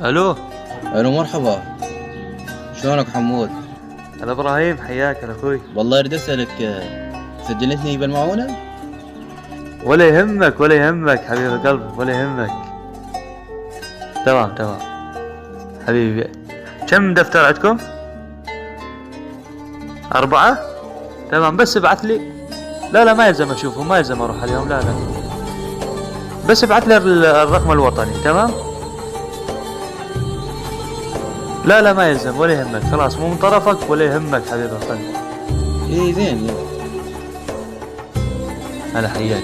الو. الو مرحبا، شلونك حمود؟ هلا ابراهيم، حياك يا اخوي. والله اريد اسالك، سجلتني بالمعونة؟ ولا يهمك ولا يهمك حبيب قلبي، ولا يهمك. تمام حبيبي. كم دفتر عندكم؟ 4؟ تمام، بس ابعث لي. لا ما يلزم اشوفهم، ما يلزم اروح اليوم، لا بس ابعث لي الرقم الوطني. تمام. لا ما يلزم ولا يهمك، خلاص مو من طرفك ولا يهمك حبيب قلبي. ايه زين. هلا حياك.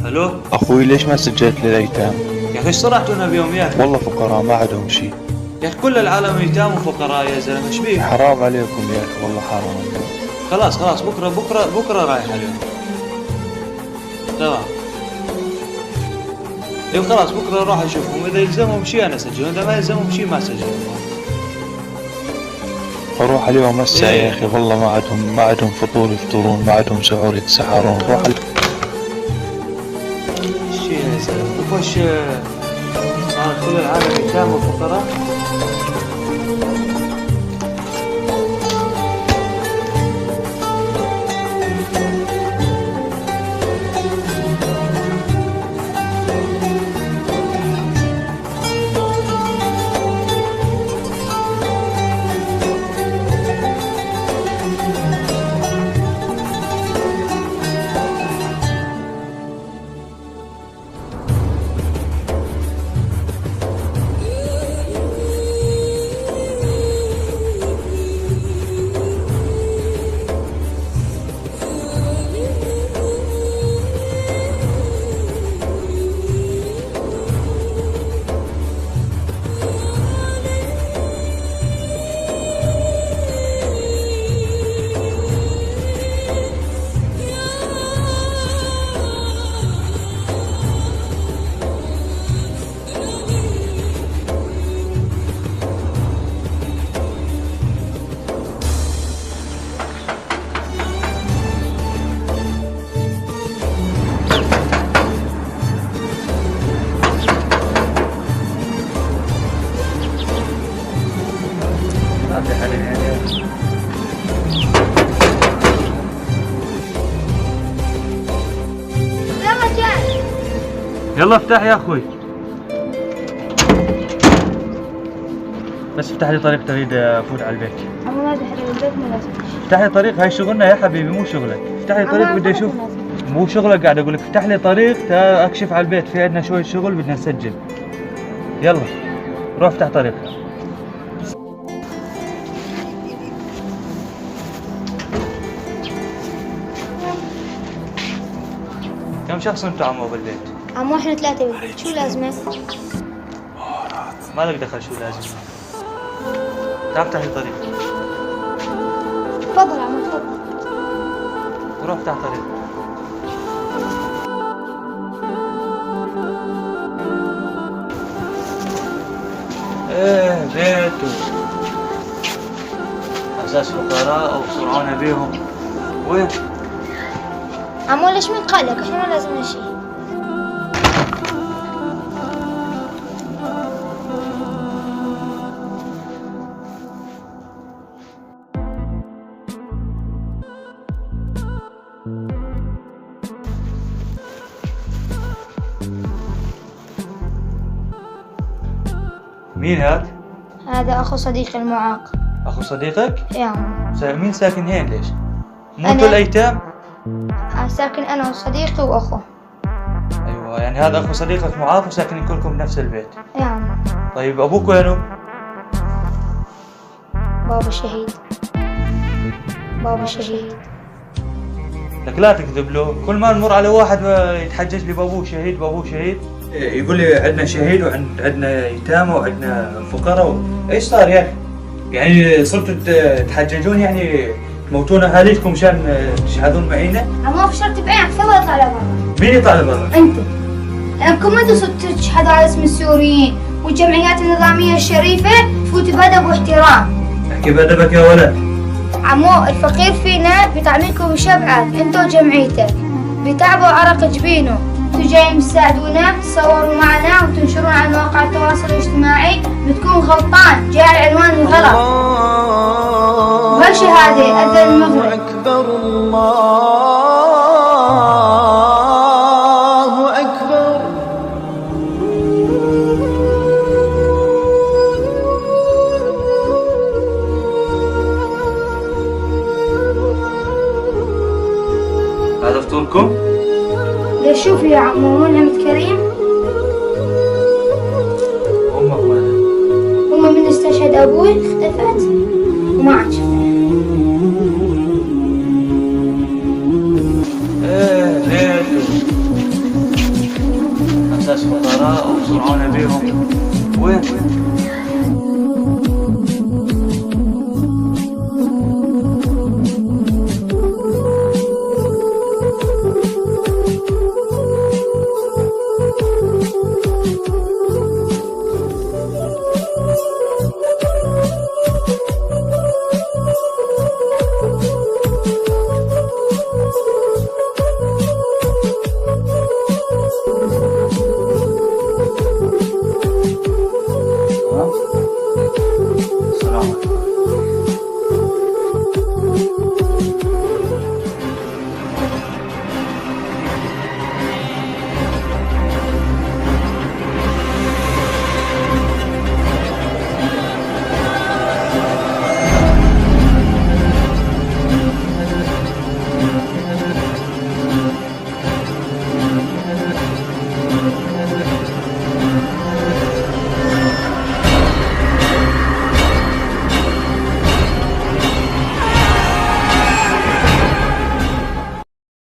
الو اخوي ليش ما سجلت للايتام؟ يا اخي ايش صرحتونا بيوم يا اخي؟ والله فقراء ما عندهم شيء. يا اخي كل العالم ايتام وفقراء يا زلمه، ايش بيك؟ حرام عليكم يا اخي، والله حرام. خلاص بكره رايح اليوم. تمام. ايوه خلاص بكره اروح اشوفهم، اذا يلزمهم شيء انا اسجلهم، اذا ما يلزمهم شيء ما اسجلهم. اروح اليوم هسه إيه. يا اخي، والله ما عندهم فطور يفطرون، ما عندهم سحور يتسحرون. روح شيء يا زلمه، وش صار كل العالم ايتام وفقراء؟ يلا افتح يا اخوي، بس افتح لي طريق تريد افوت على البيت. أما ما تحرق البيت مناسب. افتح لي طريق، هاي شغلنا يا حبيبي مو شغلك. افتح لي طريق بدي اشوف. مو شغلك، قاعد اقول لك افتح لي طريق اكشف على البيت، في عندنا شويه شغل بدنا نسجل. يلا روح افتح طريق. كم شخص انتوا عمو بالبيت؟ عمو احنا 3 بالبيت، شو لازمه؟ ما لك دخل، شو لازم؟ تعال افتح لي طريق. تفضل عمو تفضل. روح افتح طريق. ايه بيته اساس فقراء وصرعونا بيهم. وين؟ عمو ليش من قالك؟ احنا ما لازمنا شيء. مين هاد؟ هذا أخو صديقي المعاق. اخو صديقك؟ يا عمو. مين ساكن هين ليش؟ مو أنا. انتوا الايتام؟ ساكن أنا وصديقي وأخوه. ايوه يعني هذا اخو صديقك معاق وساكنين كلكم بنفس البيت. يا عمو. طيب ابوك وينه؟ بابا شهيد. بابا شهيد. لك لا تكذب له، كل ما نمر على واحد يتحجج لي بابوه شهيد بابوه شهيد، يقول لي عندنا شهيد وعندنا يتامى وعندنا فقراء ايش صار يا اخي؟ يعني صرتوا تحججون يعني تموتون اهاليكم مشان تشهدون معينا؟ عمو فشلت بعينك تفضل اطلع لبرا. مين يطلع برا؟ انت لانكم انتم صرتوا تشهدوا على اسم السوريين والجمعيات النظاميه الشريفه تفوتوا بادب واحترام. احكي بأدبك يا ولد. عمو الفقير فينا بيطعميكم ويشبعك انت وجمعيتك، بيتعبوا عرق جبينه، انتوا جايين تساعدونا تصوروا معنا وتنشرون على مواقع التواصل الاجتماعي، بتكون غلطان جاي على العنوان الغلط. وهالشهاده ادى المغرب. أكبر الله أكبر. هذا فطوركم؟ ليش شوف يا عمو منعمة كريم امك وين؟ هما من استشهد ابوي اختفت وما عاد شفتها. ايه ليش؟ اساس فقراء وبصرعون بيهم. وين؟